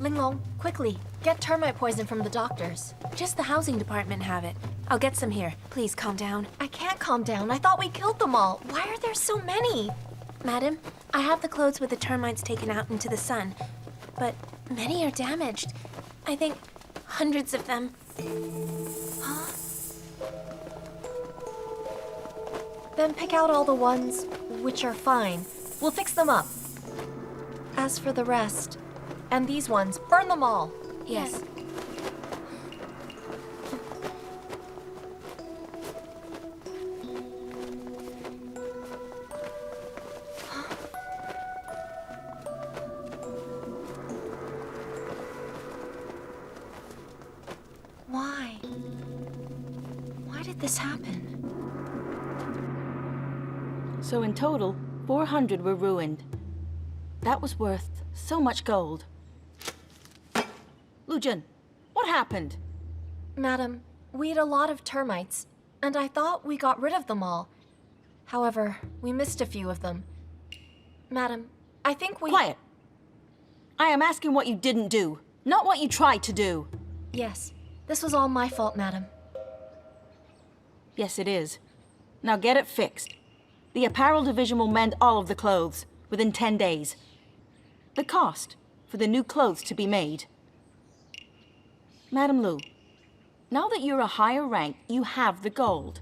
Linglong, quickly, get termite poison from the doctors. Just the housing department have it. I'll get some here. Please calm down. I can't calm down. I thought we killed them all. Why are there so many? Madam, I have the clothes with the termites taken out into the sun, but many are damaged. I think hundreds of them. Huh? Then pick out all the ones which are fine. We'll fix them up. As for the rest, and these ones, burn them all. Yes. Why? Why did this happen? So in total, 400 were ruined. That was worth so much gold. Lujin, what happened? Madam, we had a lot of termites, and I thought we got rid of them all. However, we missed a few of them. Madam, I think we— Quiet! I am asking what you didn't do, not what you tried to do. Yes, this was all my fault, madam. Yes, it is. Now get it fixed. The apparel division will mend all of the clothes within 10 days. The cost for the new clothes to be made. Madam Lu, now that you're a higher rank, you have the gold.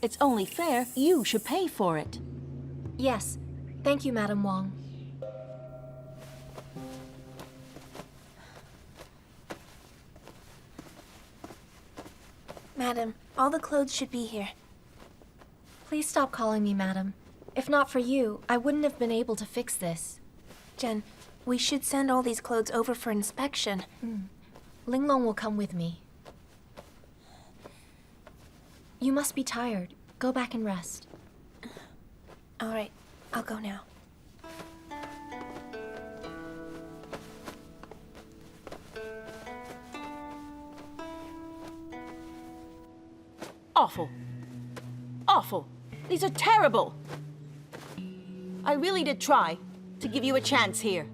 It's only fair you should pay for it. Yes, thank you, Madam Wong. Madam, all the clothes should be here. Please stop calling me madam. If not for you, I wouldn't have been able to fix this. Jen, we should send all these clothes over for inspection. Linglong will come with me. You must be tired. Go back and rest. All right, I'll go now. Awful. Awful. These are terrible. I really did try to give you a chance here.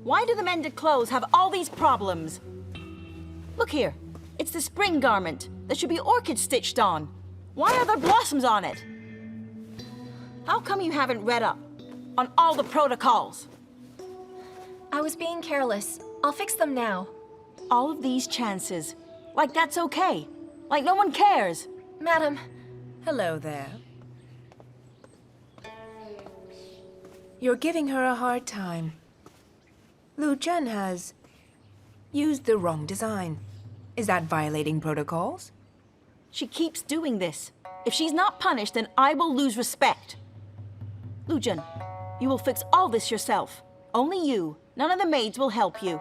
Why do the mended clothes have all these problems? Look here. It's the spring garment. There should be orchids stitched on. Why are there blossoms on it? How come you haven't read up on all the protocols? I was being careless. I'll fix them now. All of these chances. Like that's okay. Like no one cares. Madam. Hello there. You're giving her a hard time. Lu Jen has used the wrong design. Is that violating protocols? She keeps doing this. If she's not punished, then I will lose respect. Lujin, you will fix all this yourself. Only you. None of the maids will help you.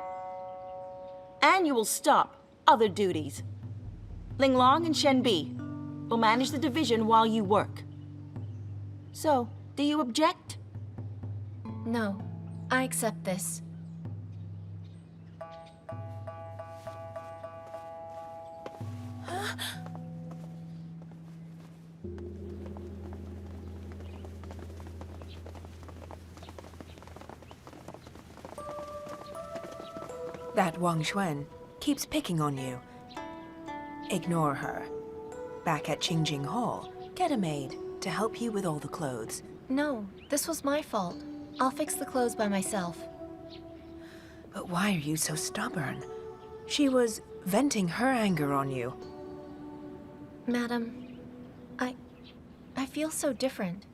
And you will stop other duties. Linglong and Shen Bi will manage the division while you work. So, do you object? No, I accept this. That Wang Xuan keeps picking on you. Ignore her. Back at Qingjing Hall, get a maid to help you with all the clothes. No, this was my fault. I'll fix the clothes by myself. But why are you so stubborn? She was venting her anger on you. Madam, I feel so different.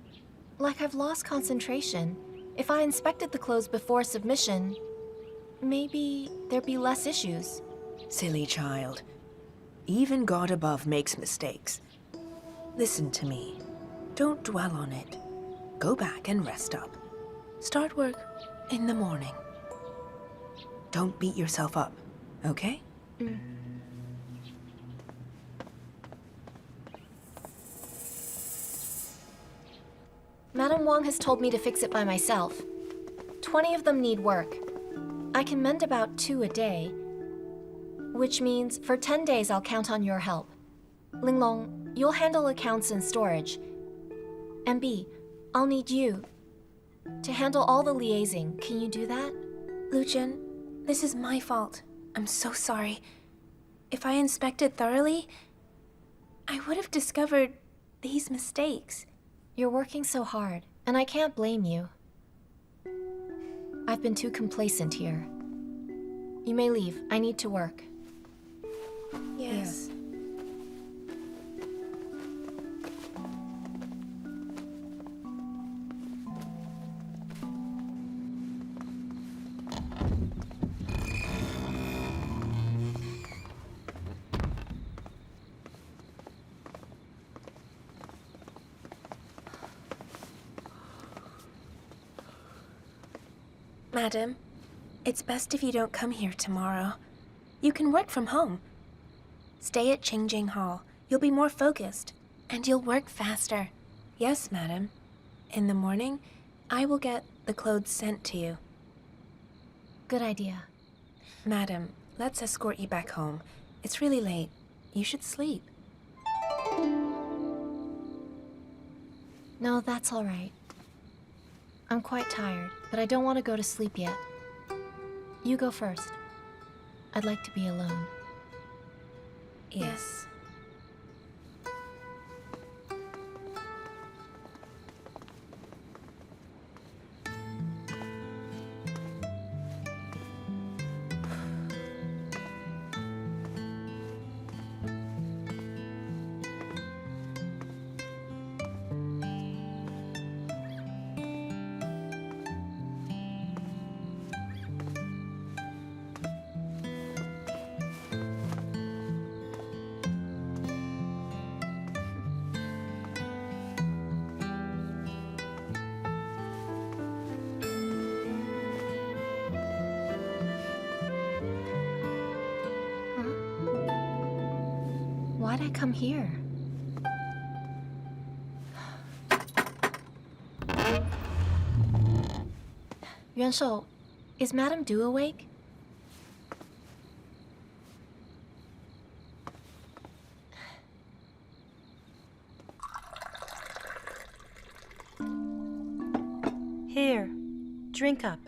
Like I've lost concentration. If I inspected the clothes before submission, maybe there'd be less issues. Silly child. Even God above makes mistakes. Listen to me. Don't dwell on it. Go back and rest up. Start work in the morning. Don't beat yourself up, okay? Madam Wong has told me to fix it by myself. 20 of them need work. I can mend about 2 a day, which means for 10 days I'll count on your help. Linglong, you'll handle accounts and storage. And B, I'll need you to handle all the liaising. Can you do that? Lu Jen, This is my fault. I'm so sorry. If I inspected thoroughly, I would have discovered these mistakes. You're working so hard, and I can't blame you. I've been too complacent here. You may leave. I need to work. Yes. Madam, it's best if you don't come here tomorrow. You can work from home. Stay at Qingjing Hall. You'll be more focused, and you'll work faster. Yes, madam. In the morning, I will get the clothes sent to you. Good idea. Madam, let's escort you back home. It's really late. You should sleep. No, that's all right. I'm quite tired, but I don't want to go to sleep yet. You go first. I'd like to be alone. Yes. Why'd I come here? Yuanshou, is Madame Du awake? Here, drink up.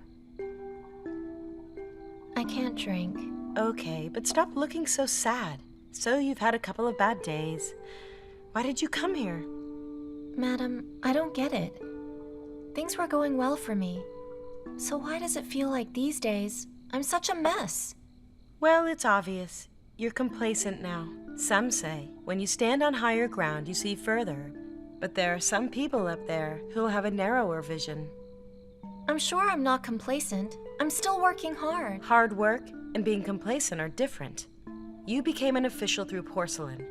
I can't drink. Okay, but stop looking so sad. So you've had a couple of bad days. Why did you come here? Madam, I don't get it. Things were going well for me. So why does it feel like these days I'm such a mess? Well, it's obvious. You're complacent now. Some say when you stand on higher ground, you see further. But there are some people up there who'll have a narrower vision. I'm sure I'm not complacent. I'm still working hard. Hard work and being complacent are different. You became an official through porcelain.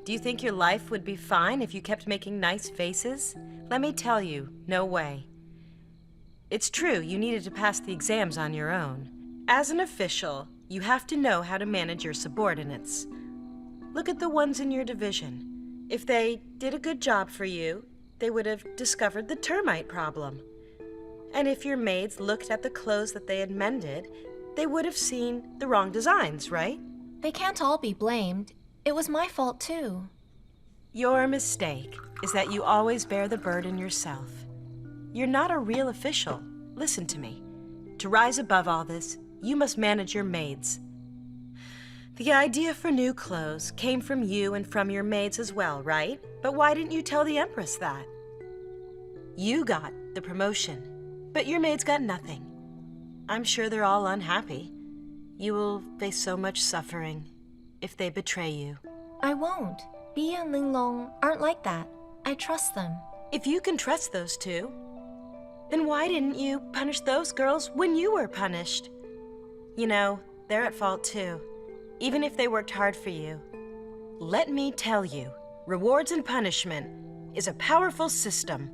Do you think your life would be fine if you kept making nice faces? Let me tell you, no way. It's true, you needed to pass the exams on your own. As an official, you have to know how to manage your subordinates. Look at the ones in your division. If they did a good job for you, they would have discovered the termite problem. And if your maids looked at the clothes that they had mended, they would have seen the wrong designs, right? They can't all be blamed. It was my fault too. Your mistake is that you always bear the burden yourself. You're not a real official. Listen to me. To rise above all this, you must manage your maids. The idea for new clothes came from you and from your maids as well, right? But why didn't you tell the Empress that? You got the promotion, but your maids got nothing. I'm sure they're all unhappy. You will face so much suffering if they betray you. I won't. Bia and Linglong aren't like that. I trust them. If you can trust those two, then why didn't you punish those girls when you were punished? You know, they're at fault too, even if they worked hard for you. Let me tell you, rewards and punishment is a powerful system.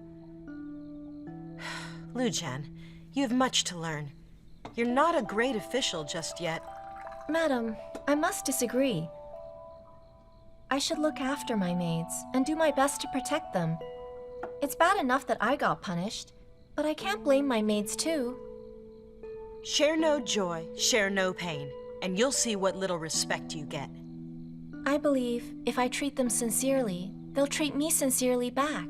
Lu Jian, you have much to learn. You're not a great official just yet. Madam, I must disagree. I should look after my maids and do my best to protect them. It's bad enough that I got punished, but I can't blame my maids too. Share no joy, share no pain, and you'll see what little respect you get. I believe if I treat them sincerely, they'll treat me sincerely back.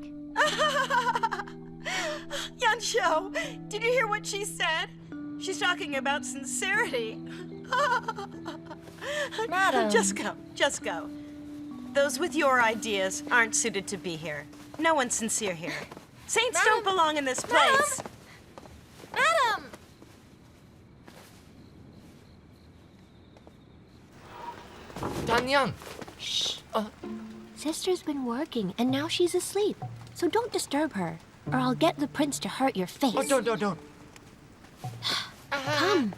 Yuanshou, did you hear what she said? She's talking about sincerity. Madam. Just go, just go. Those with your ideas aren't suited to be here. No one's sincere here. Saints don't belong in this place. Madam! Danyang! Sister's been working, and now she's asleep. So don't disturb her, or I'll get the prince to hurt your face. Oh, don't. Come.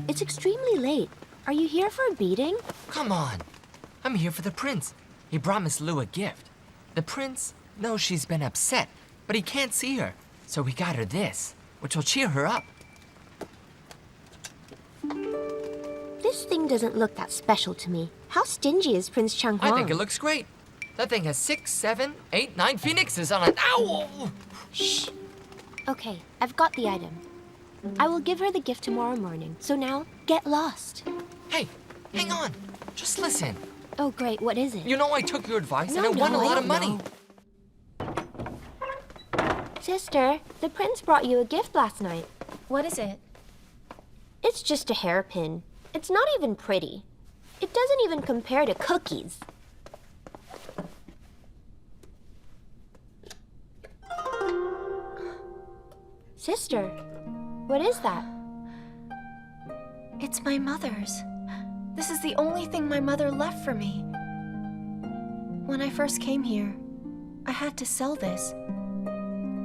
It's extremely late. Are you here for a beating? Come on. I'm here for the prince. He brought Miss Lu a gift. The prince knows she's been upset, but he can't see her. So we got her this, which will cheer her up. This thing doesn't look that special to me. How stingy is Prince Chang Huang? I think it looks great. That thing has 6, 7, 8, 9 phoenixes on it. Ow! Shh. Okay, I've got the item. I will give her the gift tomorrow morning. So now, get lost. Hey, hang on. Just listen. Oh, great. What is it? You know I took your advice and No, I won a no, lot I of money. Sister, the prince brought you a gift last night. What is it? It's just a hairpin. It's not even pretty. It doesn't even compare to cookies. Sister, what is that? It's my mother's. This is the only thing my mother left for me. When I first came here, I had to sell this.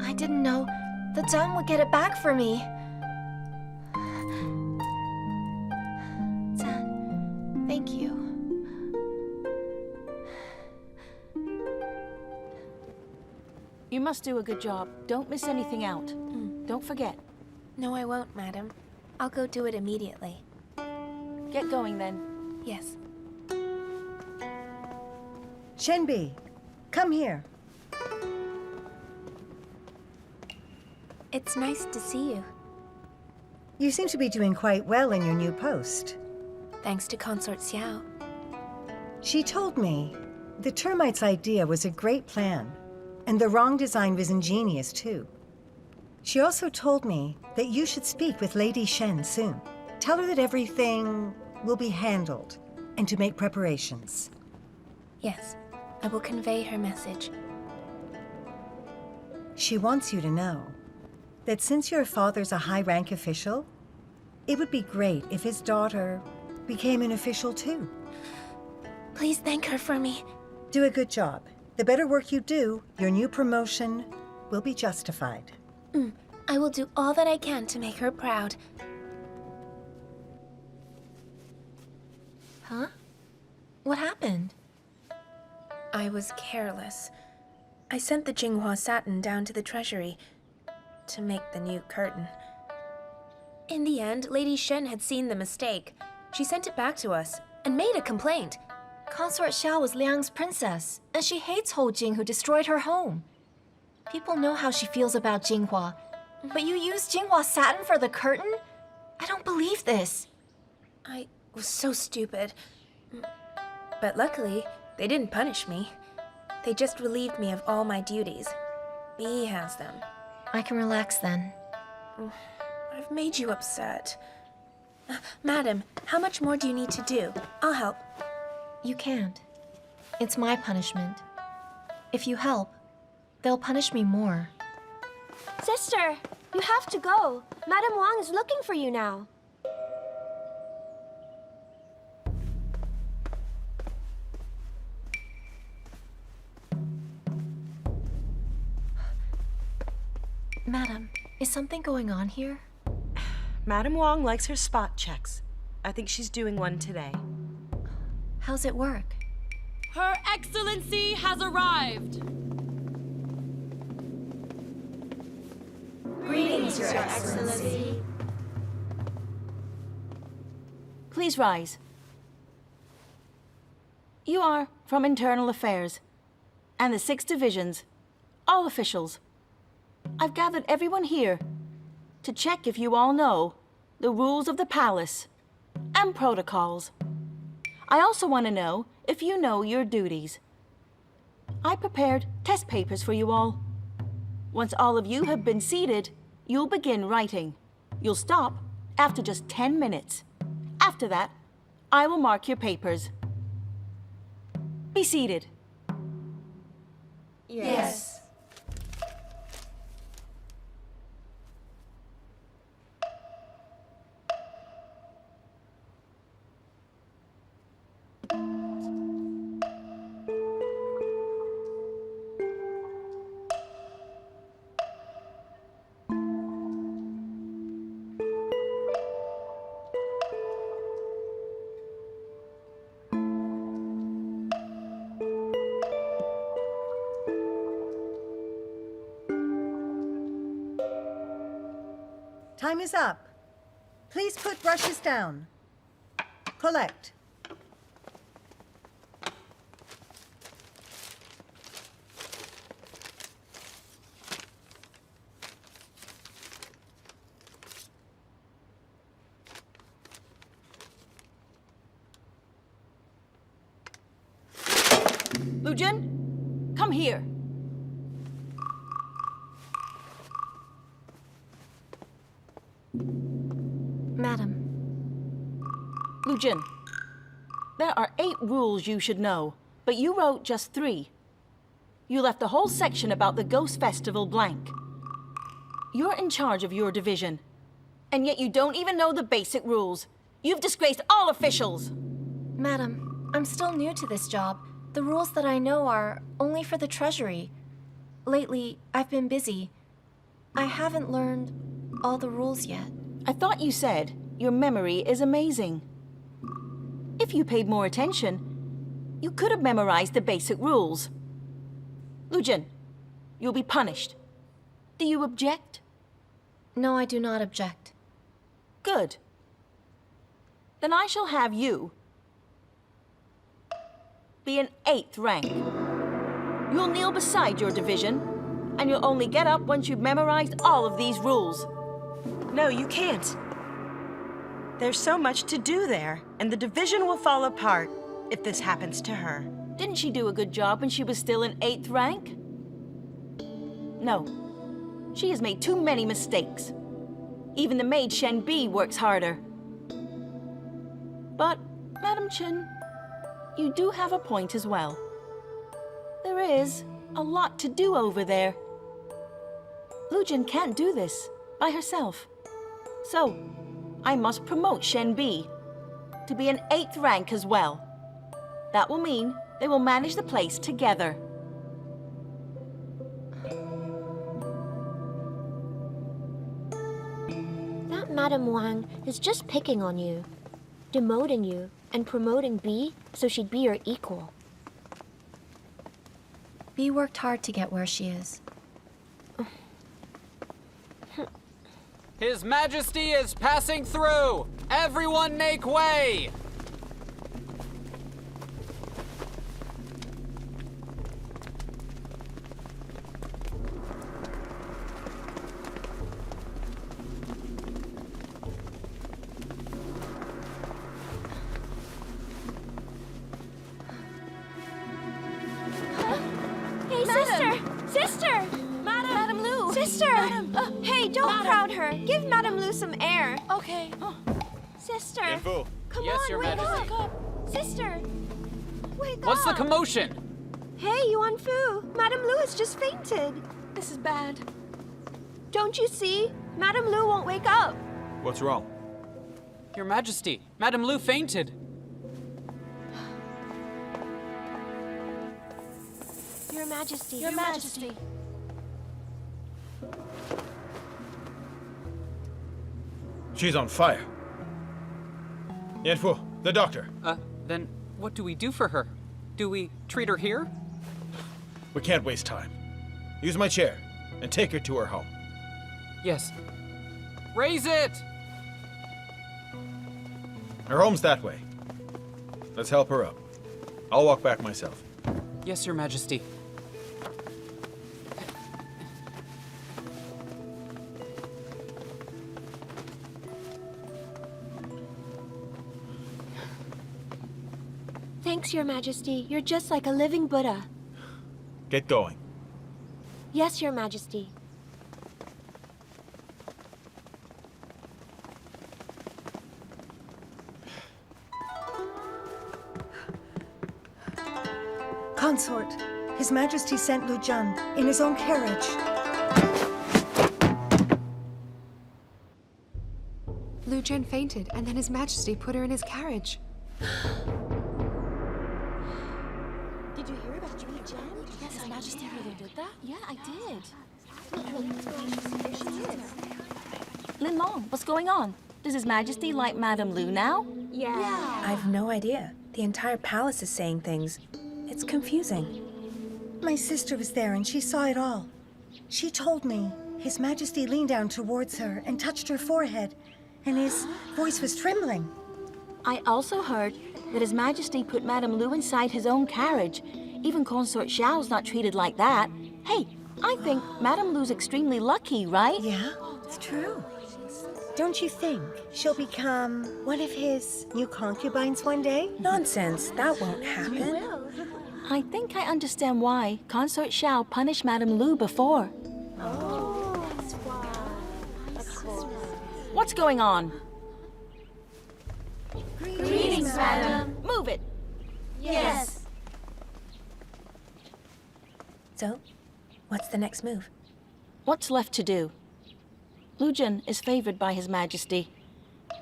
I didn't know that Zan would get it back for me. Zan, thank you. You must do a good job. Don't miss anything out. Don't forget. No, I won't, madam. I'll go do it immediately. Get going then. Yes. Shenbi, come here. It's nice to see you. You seem to be doing quite well in your new post. Thanks to Consort Xiao. She told me the termites' idea was a great plan, and the wrong design was ingenious too. She also told me that you should speak with Lady Shen soon. Tell her that everything will be handled and to make preparations. Yes, I will convey her message. She wants you to know that since your father's a high-rank official, it would be great if his daughter became an official too. Please thank her for me. Do a good job. The better work you do, your new promotion will be justified. I will do all that I can to make her proud. Huh? What happened? I was careless. I sent the Jinghua satin down to the treasury to make the new curtain. In the end, Lady Shen had seen the mistake. She sent it back to us and made a complaint. Consort Xiao was Liang's princess, and she hates Ho Jing, who destroyed her home. People know how she feels about Jinghua, but you used Jinghua satin for the curtain? I don't believe this. I was so stupid. But luckily, they didn't punish me. They just relieved me of all my duties. He has them. I can relax then. I've made you upset. Madam, how much more do you need to do? I'll help. You can't. It's my punishment. If you help, they'll punish me more. Sister, you have to go. Madame Wang is looking for you now. Madam, is something going on here? Madame Wong likes her spot checks. I think she's doing one today. How's it work? Her Excellency has arrived! Greetings, Your Excellency. Please rise. You are from Internal Affairs and the 6 divisions, all officials. I've gathered everyone here to check if you all know the rules of the palace and protocols. I also want to know if you know your duties. I prepared test papers for you all. Once all of you have been seated, you'll begin writing. You'll stop after just 10 minutes. After that, I will mark your papers. Be seated. Yes. Time is up. Please put brushes down. Collect. Lujin, come here. Madam, Lujin, there are 8 rules you should know, but you wrote just 3. You left the whole section about the Ghost Festival blank. You're in charge of your division, and yet you don't even know the basic rules. You've disgraced all officials. Madam, I'm still new to this job. The rules that I know are only for the Treasury. Lately, I've been busy. I haven't learned all the rules yet. I thought you said your memory is amazing. If you paid more attention, you could have memorized the basic rules. Lujin, you'll be punished. Do you object? No, I do not object. Good. Then I shall have you be an 8th rank. You'll kneel beside your division, and you'll only get up once you've memorized all of these rules. No, you can't. There's so much to do there, and the division will fall apart if this happens to her. Didn't she do a good job when she was still in 8th rank? No. She has made too many mistakes. Even the maid Shen Bi works harder. But, Madam Chen, you do have a point as well. There is a lot to do over there. Lujin can't do this by herself. So, I must promote Shen Bi to be an 8th rank as well. That will mean they will manage the place together. That Madame Wang is just picking on you, demoting you, and promoting Bee so she'd be your equal. Bee worked hard to get where she is. His Majesty is passing through! Everyone make way! Hey, sister! Sister! Madam Lu! Sister! Hey, don't crowd her. Give Madame Lu some air. Okay. Sister! Yanfu. Come Yes, on, Your wake Majesty. up! Sister! Wake What's the up! commotion? Hey, Yuan Fu! Madame Lu has just fainted. This is bad. Don't you see? Madame Lu won't wake up. What's wrong? Your Majesty, Madame Lu fainted. Your Majesty. Your Majesty. She's on fire. Yanfu, the doctor. Then what do we do for her? Do we treat her here? We can't waste time. Use my chair and take her to her home. Yes. Raise it! Her home's that way. Let's help her up. I'll walk back myself. Yes, Your Majesty. Thanks, Your Majesty. You're just like a living Buddha. Get going. Yes, Your Majesty. Consort, His Majesty sent Lu Jun in his own carriage. Lu Jun fainted, and then His Majesty put her in his carriage. Did you hear about Julie Jen? Yes, His Majesty really did that? Yeah, I did. Lin Long, what's going on? Does His Majesty like Madame Lu now? Yeah. I've no idea. The entire palace is saying things. It's confusing. My sister was there and she saw it all. She told me His Majesty leaned down towards her and touched her forehead, and his voice was trembling. I also heard that His Majesty put Madame Lu inside his own carriage. Even Consort Xiao's not treated like that. Hey, I think Madame Lu's extremely lucky, right? Yeah, it's true. Don't you think she'll become one of his new concubines one day? Nonsense. That won't happen. I think I understand why Consort Xiao punished Madame Lu before. What's going on? Greetings, madam. Move it. Yes. So, what's the next move? What's left to do? Lu Jun is favored by His Majesty,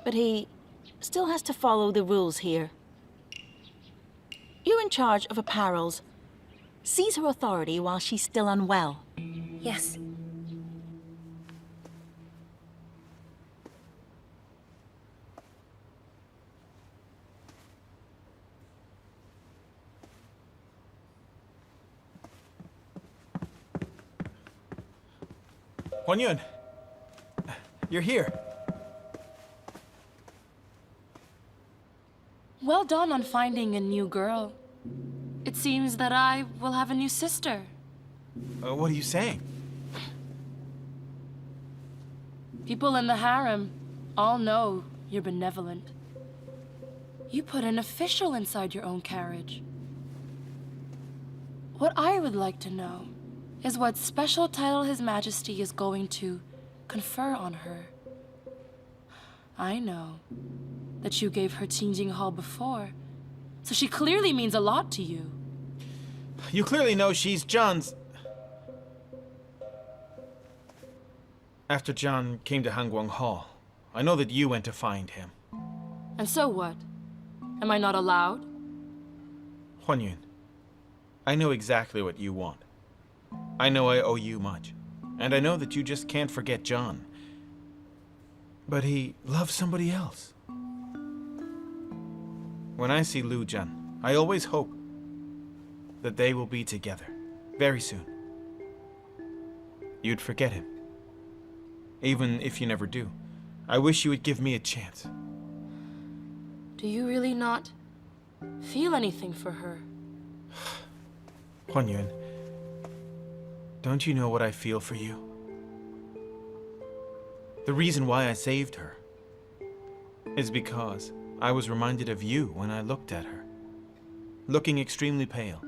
but he still has to follow the rules here. You're in charge of apparels. Seize her authority while she's still unwell. Yes. Huan Yun, you're here. Well done on finding a new girl. It seems that I will have a new sister. What are you saying? People in the harem all know you're benevolent. You put an official inside your own carriage. What I would like to know is what special title His Majesty is going to confer on her. I know that you gave her Qingjing Hall before, so she clearly means a lot to you. You clearly know she's John's... After John came to Hangguang Hall, I know that you went to find him. And so what? Am I not allowed? Huan Yun, I know exactly what you want. I know I owe you much, and I know that you just can't forget John. But he loves somebody else. When I see Lu Jun, I always hope that they will be together very soon. You'd forget him. Even if you never do, I wish you would give me a chance. Do you really not feel anything for her? Huan Yun, don't you know what I feel for you? The reason why I saved her is because I was reminded of you when I looked at her, looking extremely pale.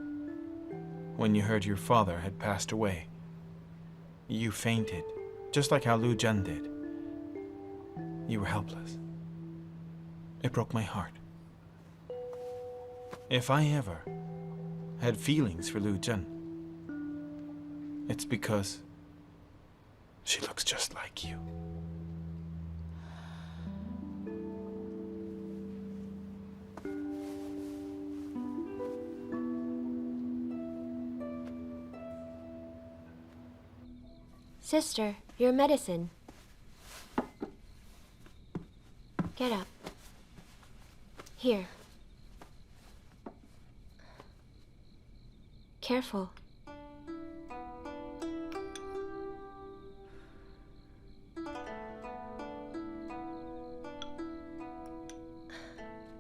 When you heard your father had passed away, you fainted, just like how Lu Jun did. You were helpless. It broke my heart. If I ever had feelings for Lu Jun, it's because she looks just like you. Sister, your medicine. Get up. Here. Careful.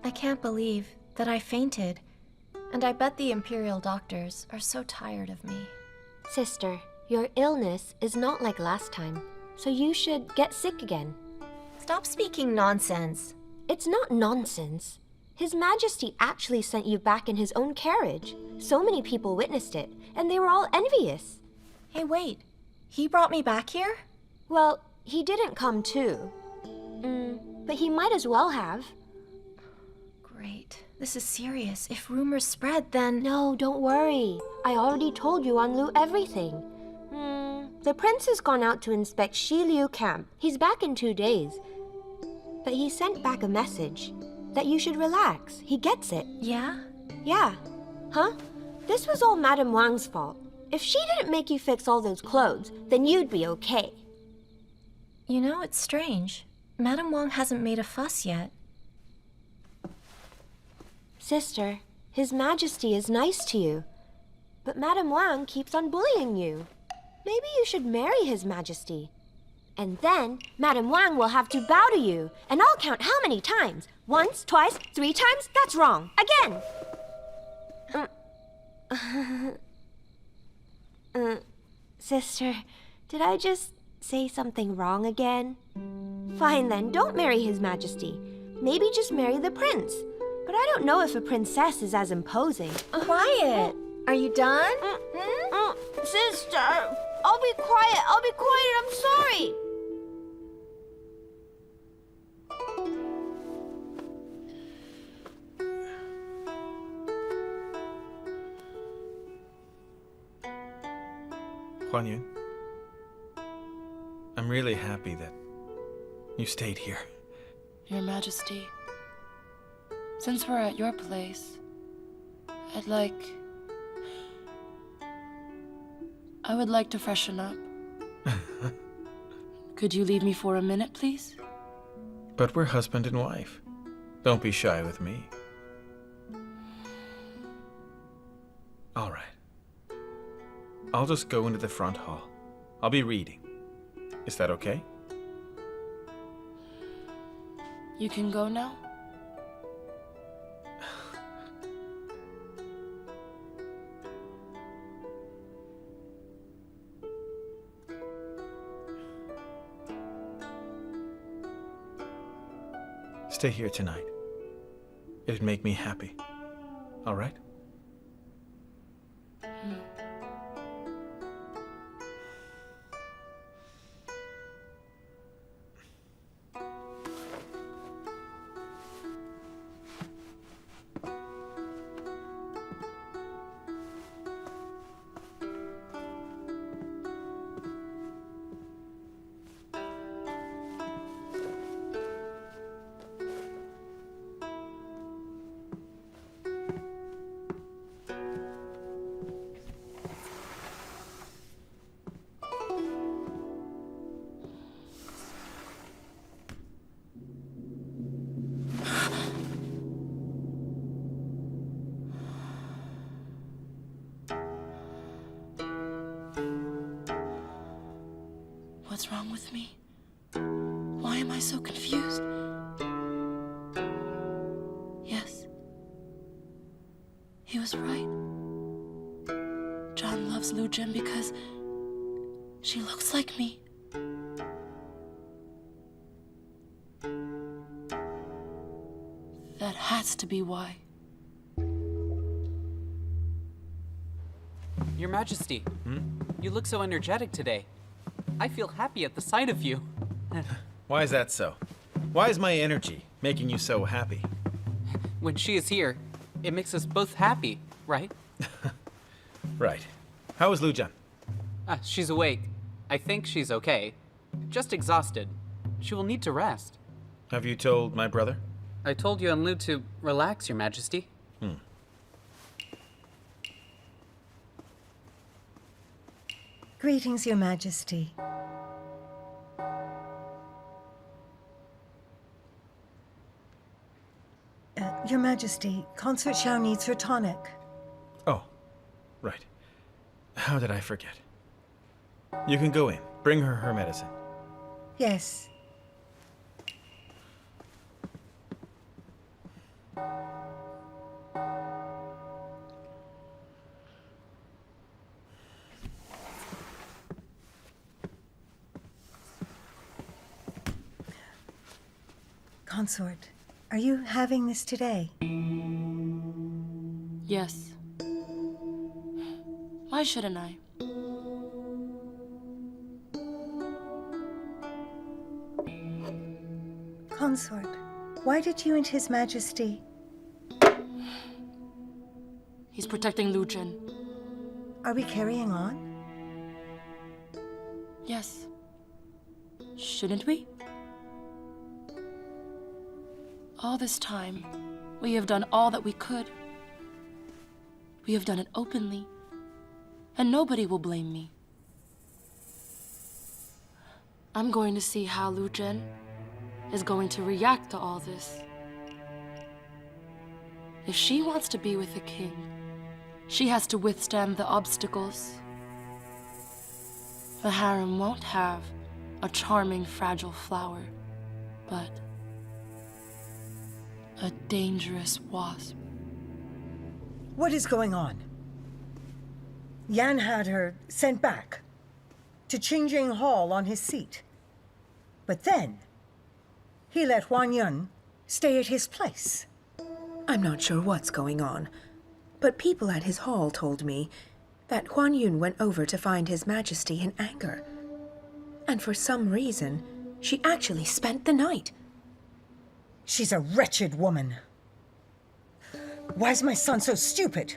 I can't believe that I fainted, and I bet the Imperial doctors are so tired of me. Sister, your illness is not like last time, so you should get sick again. Stop speaking nonsense. It's not nonsense. His Majesty actually sent you back in his own carriage. So many people witnessed it, and they were all envious. Hey, wait. He brought me back here? Well, he didn't come too. But he might as well have. Great. This is serious. If rumors spread, then... No, don't worry. I already told Yuan Lu everything. The prince has gone out to inspect Shi Liu camp. He's back in 2 days. But he sent back a message that you should relax. He gets it. Yeah? Yeah. Huh? This was all Madame Wang's fault. If she didn't make you fix all those clothes, then you'd be okay. You know, it's strange. Madame Wang hasn't made a fuss yet. Sister, His Majesty is nice to you. But Madame Wang keeps on bullying you. Maybe you should marry His Majesty. And then, Madame Wang will have to bow to you. And I'll count how many times. 1, 2, 3 times? That's wrong. Again! Sister, did I just say something wrong again? Fine then, don't marry His Majesty. Maybe just marry the prince. But I don't know if a princess is as imposing. Quiet! Are you done? Sister, I'll be quiet. I'm sorry. Huan Yun, I'm really happy that you stayed here. Your Majesty, since we're at your place, I would like to freshen up. Could you leave me for a minute, please? But we're husband and wife. Don't be shy with me. All right. I'll just go into the front hall. I'll be reading. Is that okay? You can go now? Stay here tonight. It'd make me happy. All right? What's wrong with me? Why am I so confused? Yes. He was right. John loves Lu Jin because she looks like me. That has to be why. Your Majesty, you look so energetic today. I feel happy at the sight of you. Why is that so? Why is my energy making you so happy? When she is here, it makes us both happy, right? Right. How is Lu Jian? She's awake. I think she's okay. Just exhausted. She will need to rest. Have you told my brother? I told Yuan Lu to relax, Your Majesty. Greetings, Your Majesty. Your Majesty, Consort Xiao needs her tonic. Oh, right. How did I forget? You can go in. Bring her her medicine. Yes. Consort, are you having this today? Yes. Why shouldn't I? Consort, why did you and His Majesty... He's protecting Lu Jun. Are we carrying on? Yes. Shouldn't we? All this time, we have done all that we could. We have done it openly, and nobody will blame me. I'm going to see how Lu Jun is going to react to all this. If she wants to be with the king, she has to withstand the obstacles. The harem won't have a charming, fragile flower, but a dangerous wasp. What is going on? Yan had her sent back to Qingjing Hall on his seat. But then, he let Huan Yun stay at his place. I'm not sure what's going on, but people at his hall told me that Huan Yun went over to find His Majesty in anger. And for some reason, she actually spent the night. She's a wretched woman. Why's my son so stupid?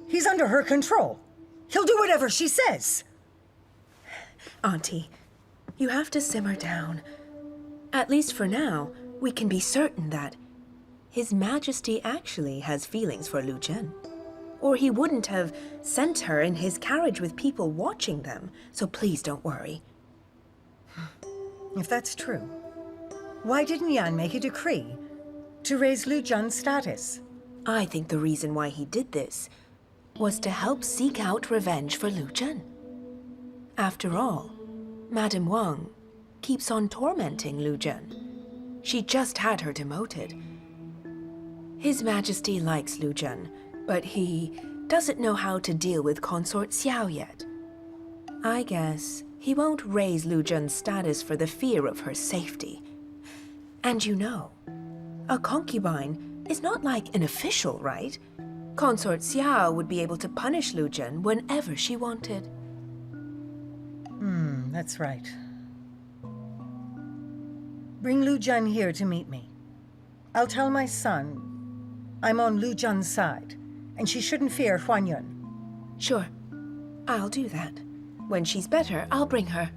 He's under her control. He'll do whatever she says. Auntie, you have to simmer down. At least for now, we can be certain that His Majesty actually has feelings for Lu Jun. Or he wouldn't have sent her in his carriage with people watching them, so please don't worry. If that's true, why didn't Yan make a decree to raise Lu Jun's status? I think the reason why he did this was to help seek out revenge for Lu Jun. After all, Madame Wang keeps on tormenting Lu Jun. She just had her demoted. His Majesty likes Lu Jun, but he doesn't know how to deal with Consort Xiao yet. I guess he won't raise Lu Jun's status for the fear of her safety. And you know, a concubine is not like an official, right? Consort Xiao would be able to punish Lu Jun whenever she wanted. That's right. Bring Lu Jun here to meet me. I'll tell my son I'm on Lu Jun's side, and she shouldn't fear Huan Yun. Sure, I'll do that. When she's better, I'll bring her.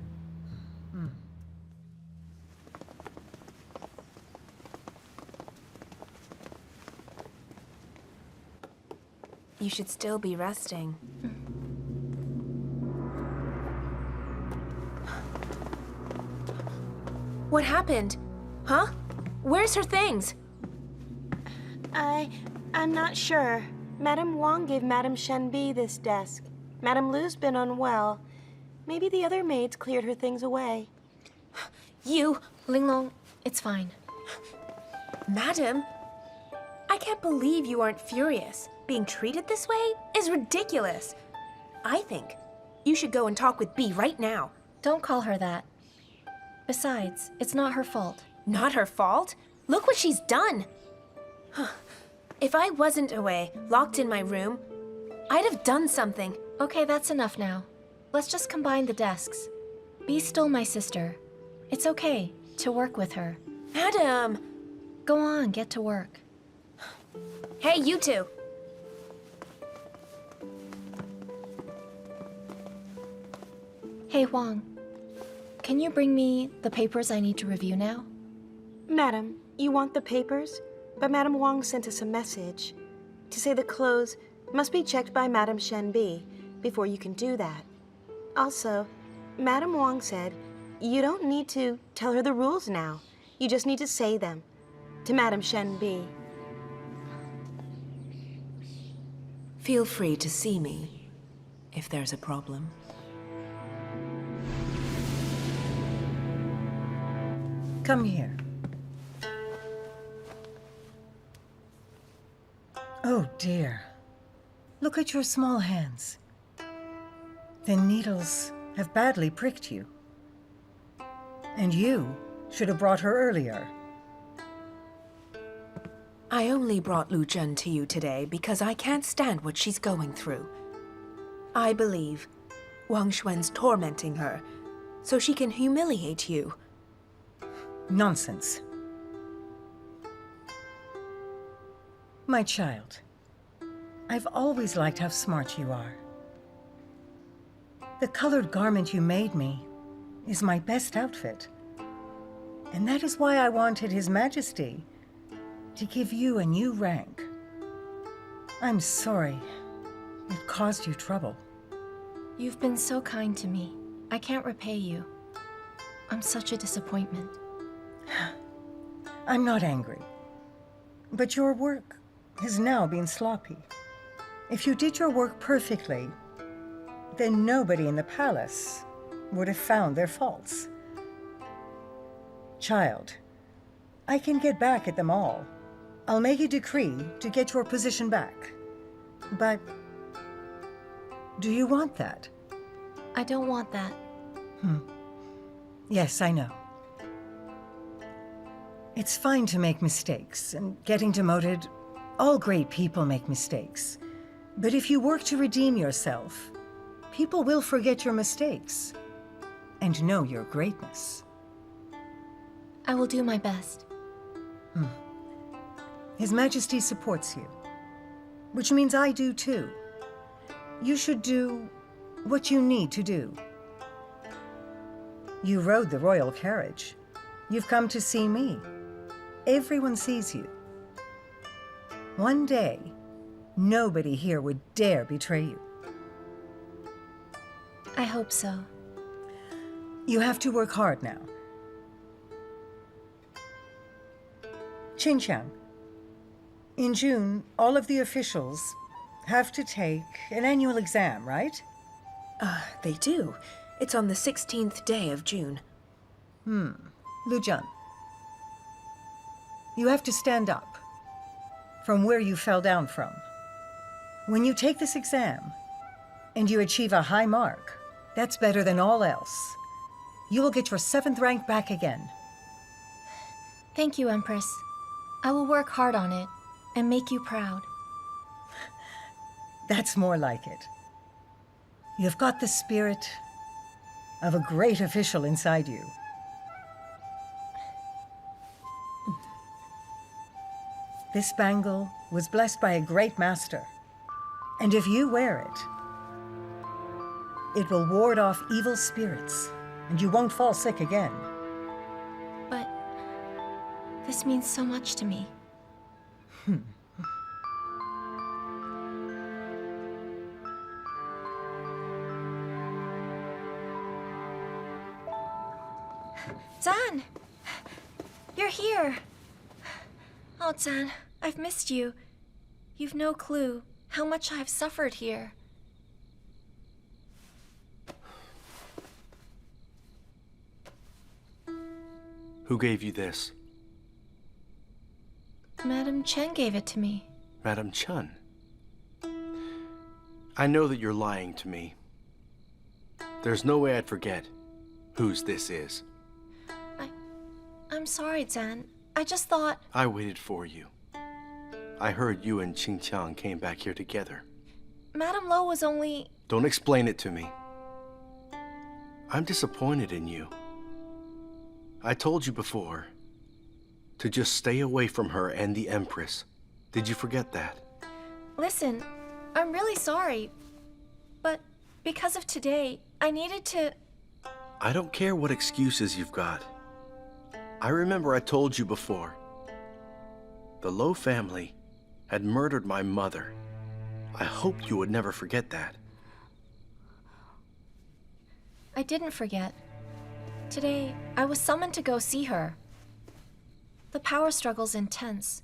You should still be resting. What happened? Huh? Where's her things? I'm not sure. Madame Wang gave Madame Shenbi this desk. Madame Lu's been unwell. Maybe the other maids cleared her things away. You... Linglong, it's fine. Madam, I can't believe you aren't furious. Being treated this way is ridiculous. I think you should go and talk with Bee right now. Don't call her that. Besides, it's not her fault. Not her fault? Look what she's done. If I wasn't away, locked in my room, I'd have done something. Okay, that's enough now. Let's just combine the desks. Bee's still my sister. It's okay to work with her. Madam! Go on, get to work. Hey, you two. Hey, Huang. Can you bring me the papers I need to review now? Madam, you want the papers? But Madame Wang sent us a message to say the clothes must be checked by Madame Shenbi before you can do that. Also, Madame Wang said you don't need to tell her the rules now. You just need to say them to Madame Shenbi. Feel free to see me if there's a problem. Come here. Oh dear. Look at your small hands. The needles have badly pricked you. And you should have brought her earlier. I only brought Lu Jun to you today because I can't stand what she's going through. I believe Wang Xuan's tormenting her so she can humiliate you. Nonsense. My child, I've always liked how smart you are. The colored garment you made me is my best outfit. And that is why I wanted His Majesty to give you a new rank. I'm sorry it caused you trouble. You've been so kind to me. I can't repay you. I'm such a disappointment. I'm not angry. But your work has now been sloppy. If you did your work perfectly, then nobody in the palace would have found their faults. Child, I can get back at them all. I'll make a decree to get your position back. But do you want that? I don't want that. Yes, I know. It's fine to make mistakes, and getting demoted, all great people make mistakes. But if you work to redeem yourself, people will forget your mistakes and know your greatness. I will do my best. His Majesty supports you, which means I do too. You should do what you need to do. You rode the royal carriage. You've come to see me. Everyone sees you. One day, nobody here would dare betray you. I hope so. You have to work hard now. Qingqiang, in June, all of the officials have to take an annual exam, right? They do. It's on the 16th day of June. Lujian, you have to stand up from where you fell down from. When you take this exam and you achieve a high mark, that's better than all else. You will get your 7th rank back again. Thank you, Empress. I will work hard on it and make you proud. That's more like it. You've got the spirit of a great official inside you. This bangle was blessed by a great master. And if you wear it, it will ward off evil spirits, and you won't fall sick again. But this means so much to me. Zan! You're here! Oh, Zan, I've missed you. You've no clue how much I've suffered here. Who gave you this? Madam Chen gave it to me. Madam Chen. I know that you're lying to me. There's no way I'd forget whose this is. I'm sorry, Zan. I just thought... I waited for you. I heard you and Qingqiang came back here together. Madame Lo was only... Don't explain it to me. I'm disappointed in you. I told you before to just stay away from her and the Empress. Did you forget that? Listen, I'm really sorry. But because of today, I needed to... I don't care what excuses you've got. I remember I told you before. The Lo family had murdered my mother. I hoped you would never forget that. I didn't forget. Today, I was summoned to go see her. The power struggle's intense,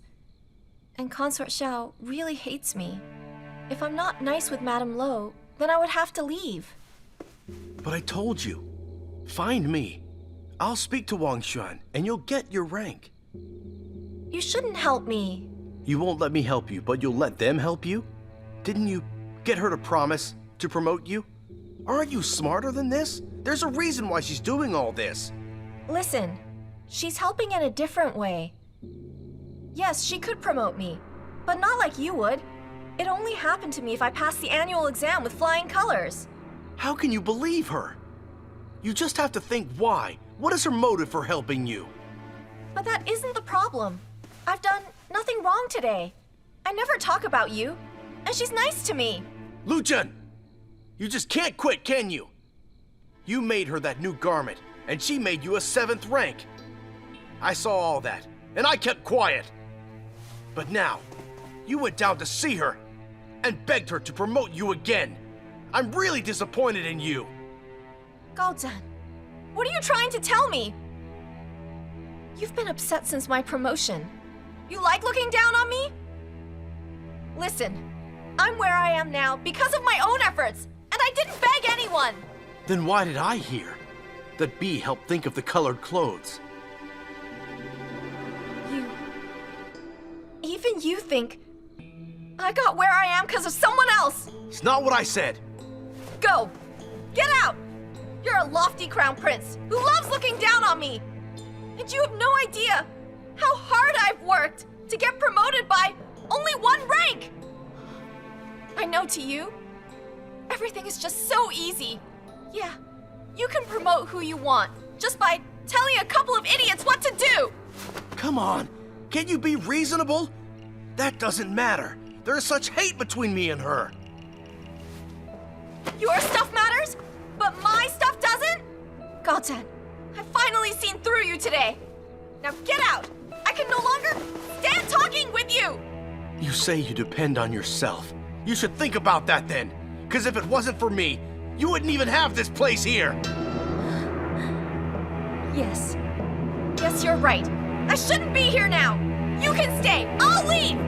and Consort Xiao really hates me. If I'm not nice with Madame Lo, then I would have to leave. But I told you, find me. I'll speak to Wang Xuan, and you'll get your rank. You shouldn't help me. You won't let me help you, but you'll let them help you? Didn't you get her to promise to promote you? Aren't you smarter than this? There's a reason why she's doing all this. Listen, she's helping in a different way. Yes, she could promote me, but not like you would. It only happened to me if I passed the annual exam with flying colors. How can you believe her? You just have to think why. What is her motive for helping you? But that isn't the problem. I've done nothing wrong today. I never talk about you. and she's nice to me. Lu Jun! You just can't quit, can you? You made her that new garment, and she made you a 7th rank. I saw all that, and I kept quiet. But now, you went down to see her, and begged her to promote you again. I'm really disappointed in you. Gaozan, what are you trying to tell me? You've been upset since my promotion. You like looking down on me? Listen, I'm where I am now because of my own efforts, and I didn't beg anyone. Then why did I hear that B helped think of the colored clothes? Even you think I got where I am because of someone else. It's not what I said. Go! Get out! You're a lofty crown prince who loves looking down on me. And you have no idea how hard I've worked to get promoted by only 1 rank. I know to you, everything is just so easy. Yeah, you can promote who you want just by telling a couple of idiots what to do. Come on, can't you be reasonable? That doesn't matter. There is such hate between me and her. Your stuff matters, but my stuff doesn't? Gaozan, I've finally seen through you today. Now get out! I can no longer stand talking with you! You say you depend on yourself. You should think about that then. Because if it wasn't for me, you wouldn't even have this place here. Yes. Yes, you're right. I shouldn't be here now. You can stay. I'll leave!